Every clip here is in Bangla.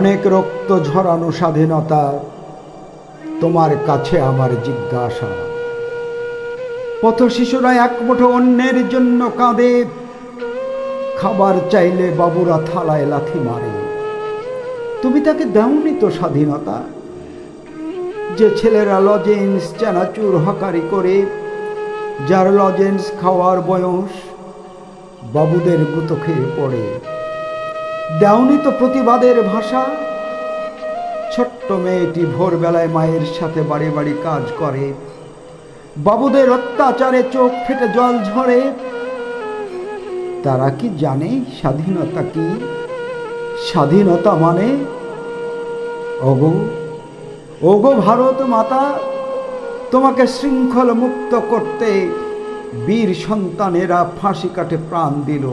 অনেক রক্ত ঝরানো স্বাধীনতা, তোমার কাছে আমার জিজ্ঞাসা। পথ শিশুরা এক মুঠো অন্যের জন্য কাঁদে, খাবার চাইলে বাবুরা থালায় লাথি মারে। তুমি তাকে দাওনি তো স্বাধীনতা, যে ছেলেরা লজেন্স চানাচুর হকারি করে, যার লজেন্স খাওয়ার বয়স বাবুদের গুঁতো খেয়ে পড়ে। দাওনি তো প্রতিবাদের ভাষা, ছোট্ট মেয়েটি ভোরবেলায় মায়ের সাথে বাড়ি বাড়ি কাজ করে, বাবুদের অত্যাচারে চোখ ফেটে জল ঝরে। তারা কি জানে স্বাধীনতা কি? স্বাধীনতা মানে ওগো ওগো ভারত মাতা, তোমাকে শৃঙ্খল মুক্ত করতে বীর সন্তানেরা ফাঁসি কাটে প্রাণ দিল।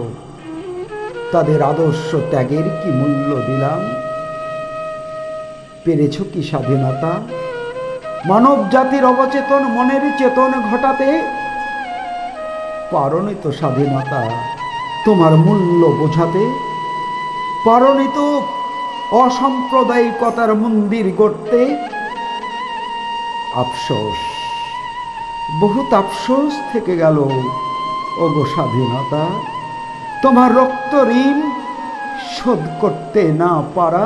তাদের আদর্শ ত্যাগের কি মূল্য দিলাম? পেরেছ কি স্বাধীনতা মানব জাতির অবচেতন মনের চেতন ঘটাতে? পারনি তো স্বাধীনতা তোমার মূল্য বোঝাতে? পারনি তো অসাম্প্রদায়িকতার মন্দির গড়তে? আফসোস, বহুত আফসোস থেকে গেল ওগো স্বাধীনতা, তোমার রক্ত ঋণ শোধ করতে না পারা।